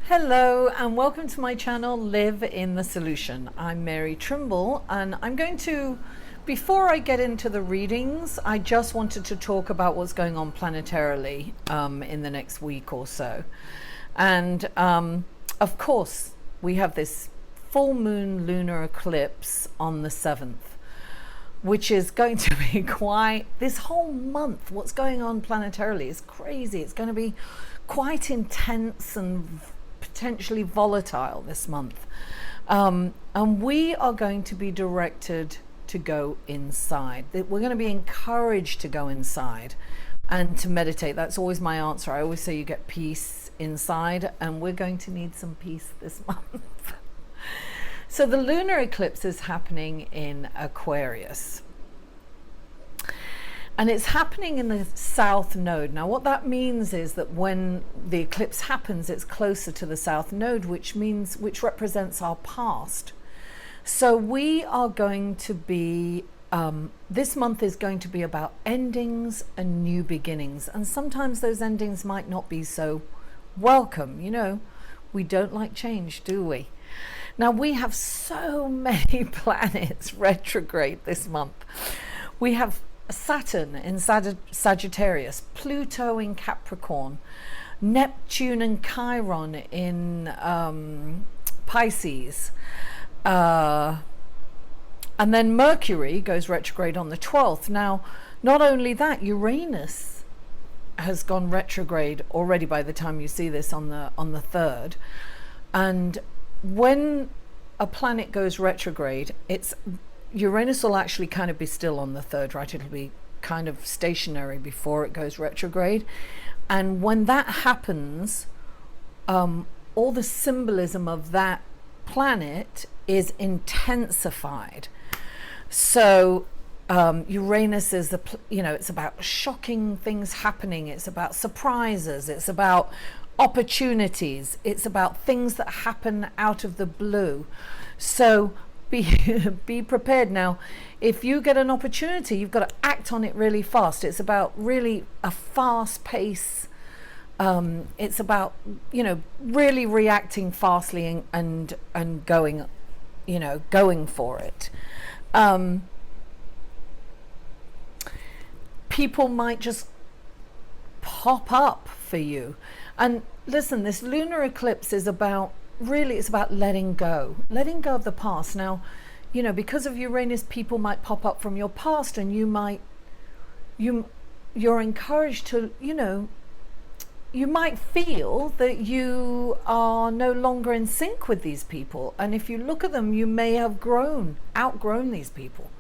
Hello and welcome to my channel Live in the Solution. I'm Mary Trimble and I'm going to, before I get into the readings, I just wanted to talk about what's going on planetarily in the next week or so. And of course we have this full moon lunar eclipse on the 7th, which is going to be quite, this whole month, what's going on planetarily is crazy. It's going to be quite intense and potentially volatile this month, and we are going to be directed to go inside. We're going to be encouraged to go inside and to meditate. That's always my answer. I always say you get peace inside, and we're going to need some peace this month. So the lunar eclipse is happening in Aquarius, and it's happening in the south node. Now what that means is that when the eclipse happens, it's closer to the south node, which represents our past. So we are going to be, this month is going to be about endings and new beginnings. And sometimes those endings might not be so welcome. You know, we don't like change, do we? Now we have so many planets retrograde this month. We have Saturn in Sagittarius, Pluto in Capricorn, Neptune and Chiron in Pisces, and then Mercury goes retrograde on the 12th. Now, not only that, Uranus has gone retrograde already by the time you see this on the 3rd. And when a planet goes retrograde, Uranus will actually kind of be still on the 3rd, right? It'll be kind of stationary before it goes retrograde. And when that happens, all the symbolism of that planet is intensified. So Uranus is it's about shocking things happening. It's about surprises. It's about opportunities. It's about things that happen out of the blue. So be prepared. Now, if you get an opportunity, you've got to act on it really fast. It's about really a fast pace. It's about, really reacting fastly and going, going for it. People might just pop up for you. And listen, this lunar eclipse is about, really, it's about letting go of the past. Now, because of Uranus, people might pop up from your past, and you're encouraged to, you might feel that you are no longer in sync with these people. And if you look at them, you may have outgrown these people.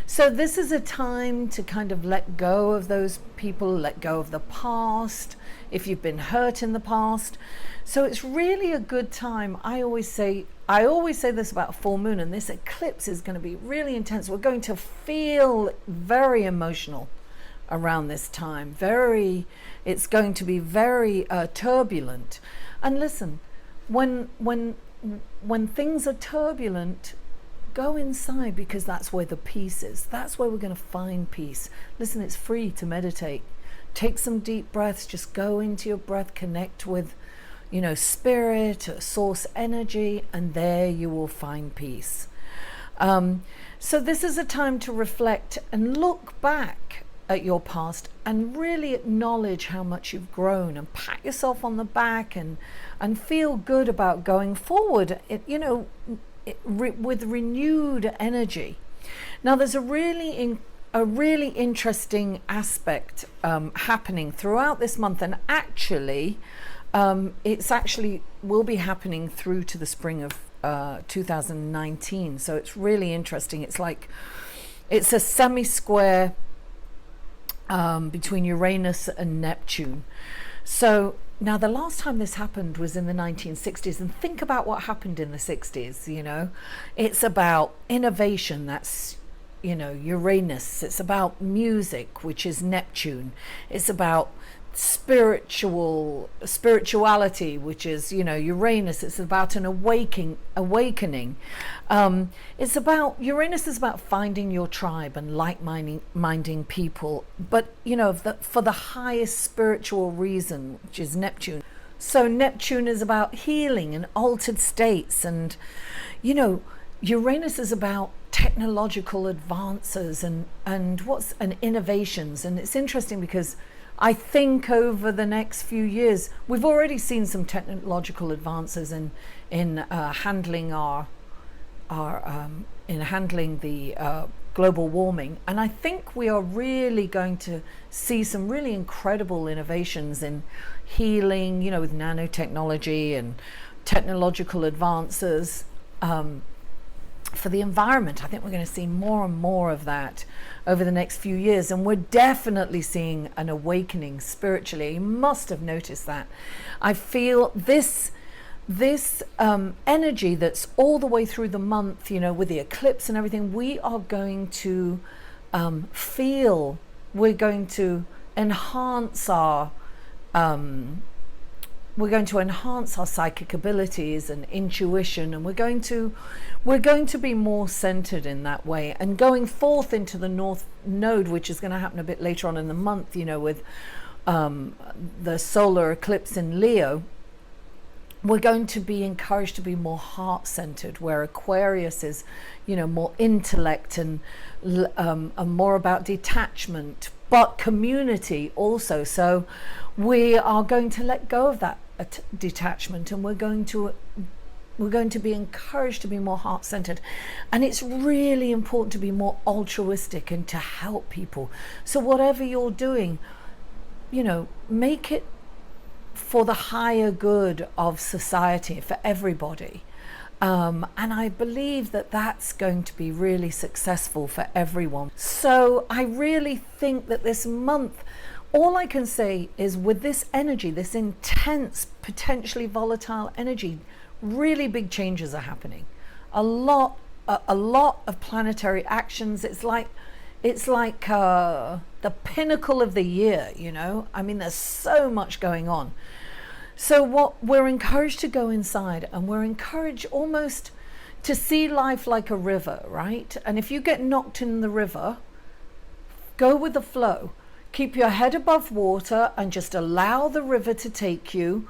So this is a time to kind of let go of those people, let go of the past, if you've been hurt in the past. So it's really a good time. I always say this about full moon, and this eclipse is going to be really intense. We're going to feel very emotional around this time. It's going to be very turbulent. And listen, when things are turbulent, go inside, because that's where the peace is. That's where we're going to find peace. Listen, it's free to meditate. Take some deep breaths. Just go into your breath, connect with, spirit, source energy, and there you will find peace. So this is a time to reflect and look back at your past and really acknowledge how much you've grown, and pat yourself on the back and feel good about going forward. With renewed energy. Now there's a really interesting aspect happening throughout this month, and actually it's actually will be happening through to the spring of 2019. So it's really interesting. It's a semi-square between Uranus and Neptune. So now the last time this happened was in the 1960s, and think about what happened in the 60s. It's about innovation, that's Uranus. It's about music, which is Neptune. It's about spirituality, which is Uranus. It's about an awakening. It's about, Uranus is about finding your tribe and like-minding people, but for the highest spiritual reason, which is Neptune. So Neptune is about healing and altered states, and you know, Uranus is about technological advances and innovations. And it's interesting because I think over the next few years we've already seen some technological advances in handling the global warming, and I think we are really going to see some really incredible innovations in healing, you know, with nanotechnology and technological advances for the environment. I think we're going to see more and more of that over the next few years, and we're definitely seeing an awakening spiritually. You must have noticed that. I feel this energy that's all the way through the month, you know, with the eclipse and everything. We are going to feel, we're going to enhance our psychic abilities and intuition, and we're going to be more centered in that way. And going forth into the North Node, which is going to happen a bit later on in the month, you know, with the solar eclipse in Leo, we're going to be encouraged to be more heart-centered, where Aquarius is, you know, more intellect and more about detachment, but community also. So we are going to let go of that detachment, and we're going to be encouraged to be more heart-centered. And it's really important to be more altruistic and to help people. So whatever you're doing, you know, make it for the higher good of society, for everybody. And I believe that that's going to be really successful for everyone. So I really think that this month, all I can say is, with this energy, this intense, potentially volatile energy, really big changes are happening. A lot of planetary actions. It's like the pinnacle of the year, you know. I mean, there's so much going on. So what we're encouraged to go inside, and we're encouraged almost to see life like a river, right? And if you get knocked in the river, go with the flow. Keep your head above water and just allow the river to take you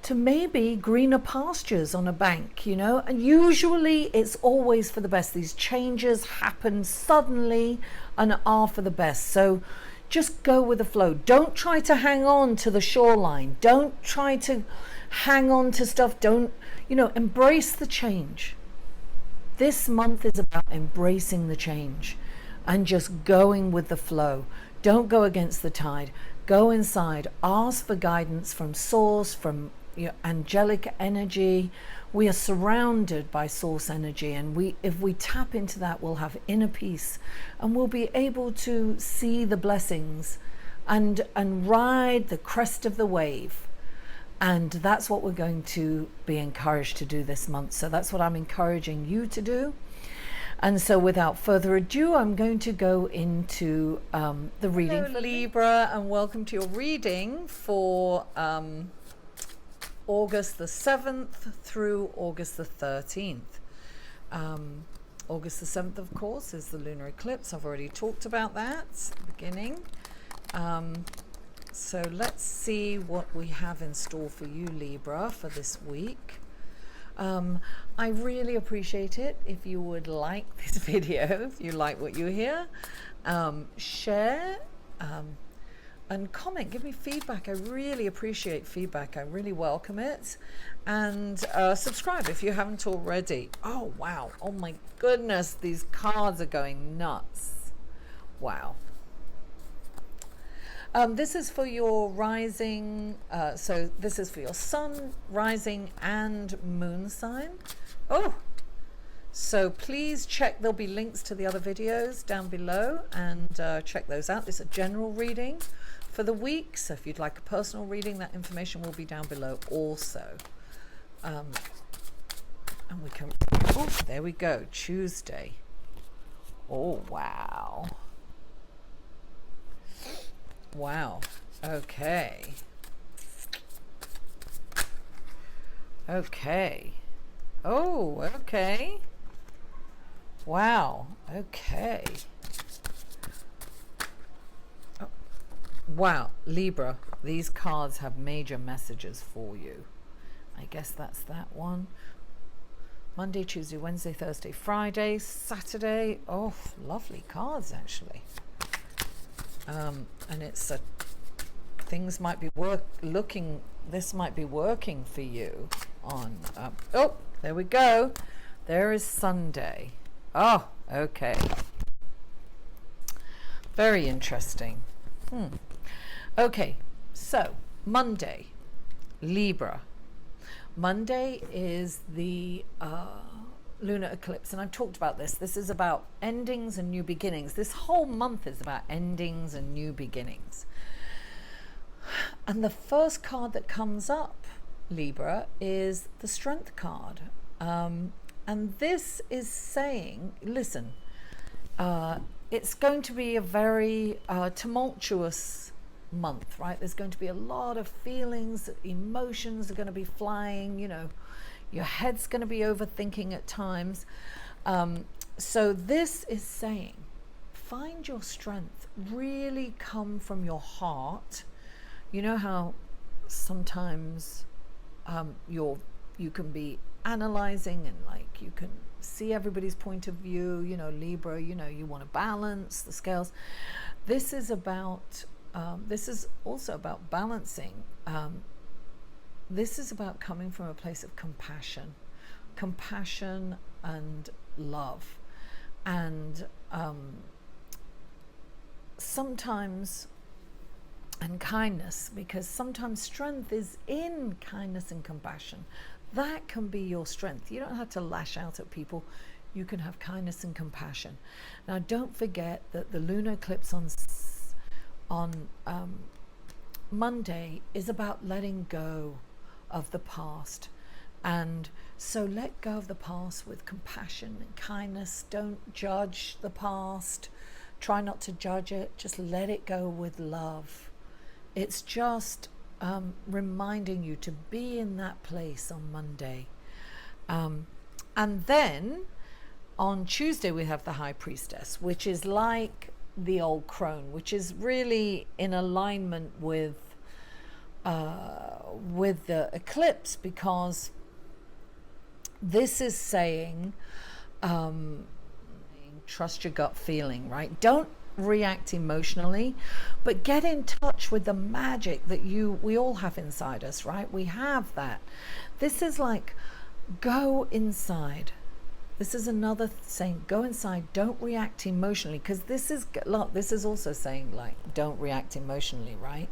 to maybe greener pastures on a bank, you know. And usually it's always for the best. These changes happen suddenly and are for the best. So just go with the flow. Don't try to hang on to the shoreline. Don't try to hang on to stuff. Don't, you know, embrace the change. This month is about embracing the change and just going with the flow. Don't go against the tide. Go inside. Ask for guidance from source, from your angelic energy. We are surrounded by source energy, and if we tap into that, we'll have inner peace, and we'll be able to see the blessings and ride the crest of the wave. And that's what we're going to be encouraged to do this month. So that's what I'm encouraging you to do. And so without further ado, I'm going to go into the reading. Hello, Libra, and welcome to your reading for August the 7th through August the 13th. August the 7th, of course, is the lunar eclipse. I've already talked about that at the beginning. So let's see what we have in store for you, Libra, for this week. I really appreciate it if you would like this video, if you like what you hear. Share and comment, give me feedback. I really appreciate feedback. I really welcome it. And subscribe if you haven't already. Oh, wow. Oh, my goodness. These cards are going nuts. Wow. This is for your rising. So this is for your sun, rising, and moon sign. Oh, so please check. There'll be links to the other videos down below, and check those out. This is a general reading for the week, so if you'd like a personal reading, that information will be down below also. And we can, oh, there we go, Tuesday. Oh, wow. Wow. Okay. Okay. Oh, okay. Wow. Okay. Wow, Libra, these cards have major messages for you. I guess that's that one. Monday, Tuesday, Wednesday, Thursday, Friday, Saturday. Oh, lovely cards, actually. And it's a things might be this might be working for you on oh, there we go. There is Sunday. Oh, okay. Very interesting. Okay, so Monday, Libra. Monday is the lunar eclipse, and I've talked about this. This is about endings and new beginnings. This whole month is about endings and new beginnings. And the first card that comes up, Libra, is the Strength card. And this is saying, listen, it's going to be a very tumultuous month, right? There's going to be a lot of feelings, emotions are going to be flying, you know, your head's going to be overthinking at times. So this is saying, find your strength, really come from your heart. You know how sometimes you can be analyzing and like you can see everybody's point of view, you know, Libra, you know, you want to balance the scales. This is about this is also about balancing. This is about coming from a place of compassion and love, and sometimes, and kindness, because sometimes strength is in kindness and compassion. That can be your strength. You don't have to lash out at people. You can have kindness and compassion. Now, don't forget that the lunar eclipse on Monday is about letting go of the past. And so let go of the past with compassion and kindness. Don't judge the past. Try not to judge it. Just let it go with love. It's just reminding you to be in that place on Monday. And then on Tuesday we have the High Priestess, which is like the old crone, which is really in alignment with the eclipse, because this is saying trust your gut feeling, right? Don't react emotionally, but get in touch with the magic that we all have inside us, right? We have that. This is like, go inside. This is another saying, go inside, don't react emotionally, because this is also saying, like, don't react emotionally, right?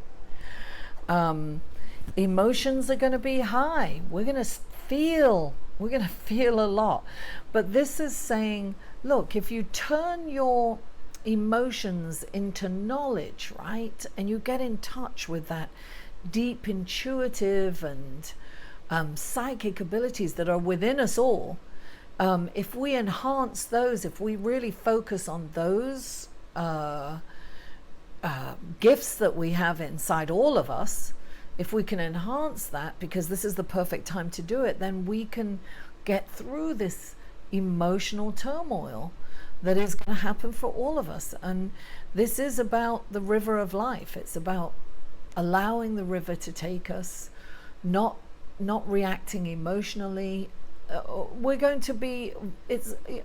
Emotions are going to be high. We're going to feel a lot, but this is saying, look, if you turn your emotions into knowledge, right, and you get in touch with that deep intuitive and psychic abilities that are within us all, if we enhance those, if we really focus on those gifts that we have inside all of us, if we can enhance that, because this is the perfect time to do it, then we can get through this emotional turmoil that is going to happen for all of us. And this is about the river of life. It's about allowing the river to take us, not reacting emotionally. We're going to be,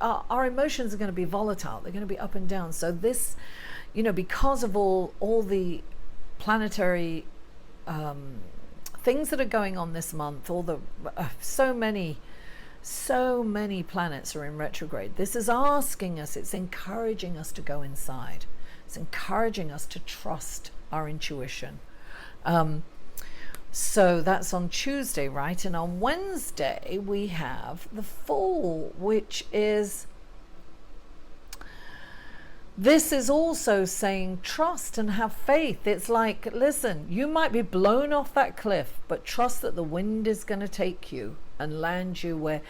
our emotions are going to be volatile. They're going to be up and down. So this, you know, because of all the planetary things that are going on this month, all the so many planets are in retrograde. This is asking us, it's encouraging us to go inside. It's encouraging us to trust our intuition. So that's on Tuesday, right? And on Wednesday we have the Fool, which is, this is also saying trust and have faith. It's like, listen, you might be blown off that cliff, but trust that the wind is going to take you and land you where.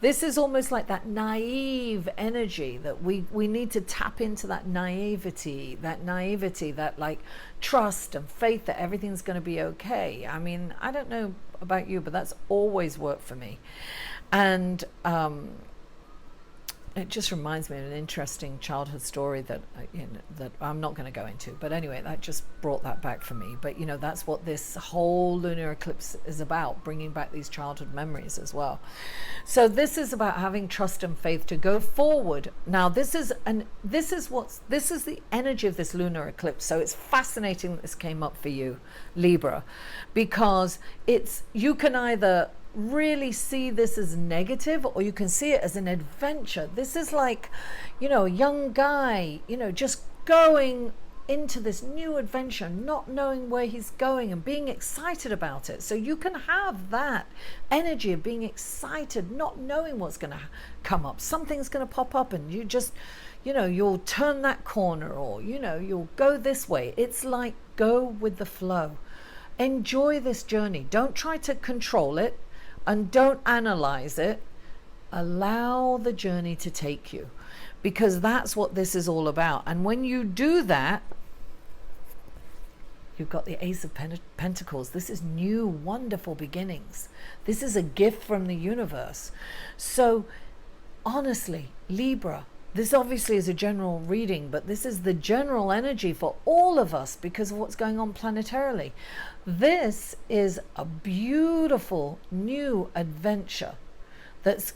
This is almost like that naive energy that we need to tap into, that naivety, that like trust and faith that everything's going to be okay. I mean, I don't know about you, but that's always worked for me. And it just reminds me of an interesting childhood story that that I'm not going to go into, but anyway, that just brought that back for me. But that's what this whole lunar eclipse is about, bringing back these childhood memories as well. So this is about having trust and faith to go forward. Now this is the energy of this lunar eclipse. So it's fascinating that this came up for you, Libra, because you can either really see this as negative, or you can see it as an adventure. This is like, a young guy, just going into this new adventure, not knowing where he's going and being excited about it. So you can have that energy of being excited, not knowing what's going to come up. Something's going to pop up and you just, you'll turn that corner, or, you'll go this way. It's like, go with the flow. Enjoy this journey. Don't try to control it. And don't analyze it. Allow the journey to take you, because that's what this is all about. And when you do that, you've got the Ace of Pentacles. This is new, wonderful beginnings. This is a gift from the universe. So honestly, Libra, this obviously is a general reading, but this is the general energy for all of us because of what's going on planetarily. This is a beautiful new adventure that's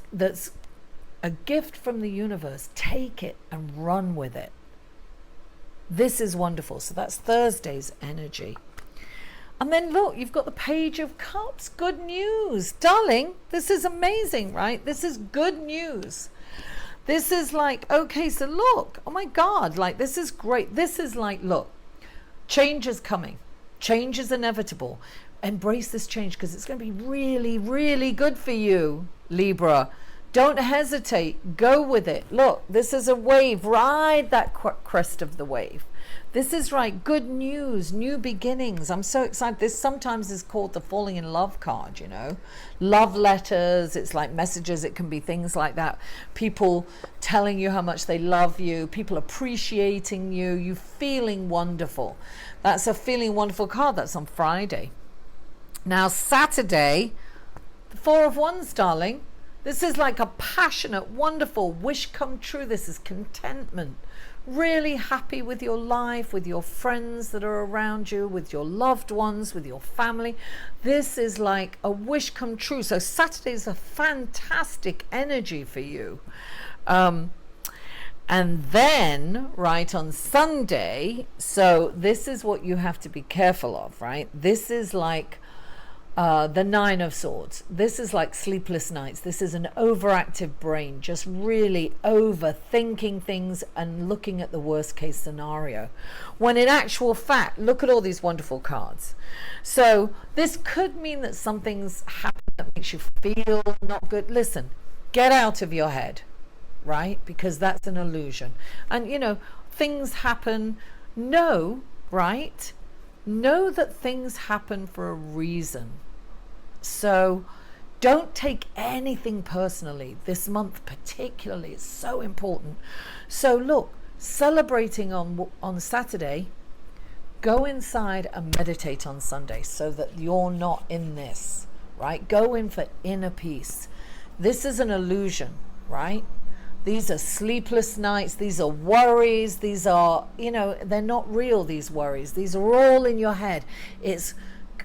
a gift from the universe. Take it and run with it. This is wonderful. So that's Thursday's energy. And then look, you've got the Page of Cups. Good news. Darling, this is amazing, right? This is good news. This is like, okay, so look, oh my God, like this is great. This is like, look, change is coming. Change is inevitable. Embrace this change because it's going to be really, really good for you, Libra. Don't hesitate. Go with it. Look, this is a wave. Ride that crest of the wave. This is right. Good news, new beginnings. I'm so excited. This sometimes is called the falling in love card, Love letters. It's like messages. It can be things like that. People telling you how much they love you. People appreciating you. You feeling wonderful. That's a feeling wonderful card. That's on Friday. Now, Saturday, the Four of Wands, darling. This is like a passionate, wonderful wish come true. This is contentment. Really happy with your life, with your friends that are around you, with your loved ones, with your family. This is like a wish come true. So Saturday is a fantastic energy for you. And then, right, on Sunday, so this is what you have to be careful of, right? This is like the Nine of Swords. This is like sleepless nights. This is an overactive brain, just really overthinking things and looking at the worst case scenario. When in actual fact, look at all these wonderful cards. So this could mean that something's happened that makes you feel not good. Listen, get out of your head, right? Because that's an illusion. And things happen. Know, right? Know that things happen for a reason. So don't take anything personally. This month particularly is so important. So look, celebrating on Saturday, go inside and meditate on Sunday so that you're not in this, right? Go in for inner peace. This is an illusion, right? These are sleepless nights. These are worries. These are, they're not real, these worries. These are all in your head. It's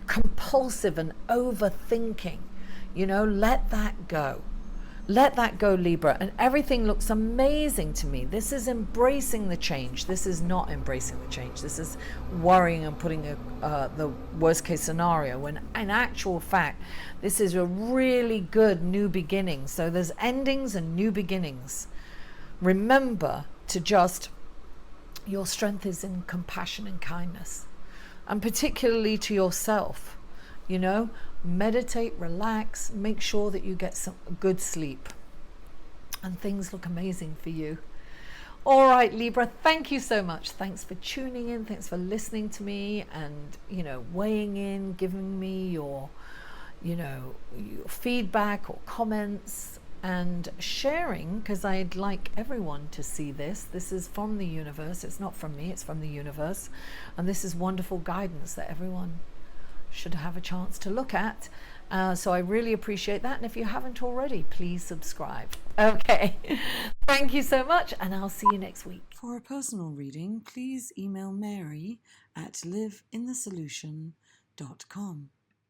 compulsive and overthinking. Let that go. Let that go, Libra. And everything looks amazing to me. This is embracing the change. This is not embracing the change. This is worrying and putting the worst case scenario, when in actual fact, this is a really good new beginning. So there's endings and new beginnings. Remember to your strength is in compassion and kindness, and particularly to yourself. Meditate, relax, make sure that you get some good sleep, and things look amazing for you. All right, Libra, thank you so much. Thanks for tuning in. Thanks for listening to me and, weighing in, giving me your feedback or comments and sharing, because I'd like everyone to see this. This is from the universe. It's not from me, it's from the universe. And this is wonderful guidance that everyone should have a chance to look at. So I really appreciate that. And if you haven't already, please subscribe. Okay. Thank you so much, and I'll see you next week. For a personal reading, please email Mary at liveinthesolution.com.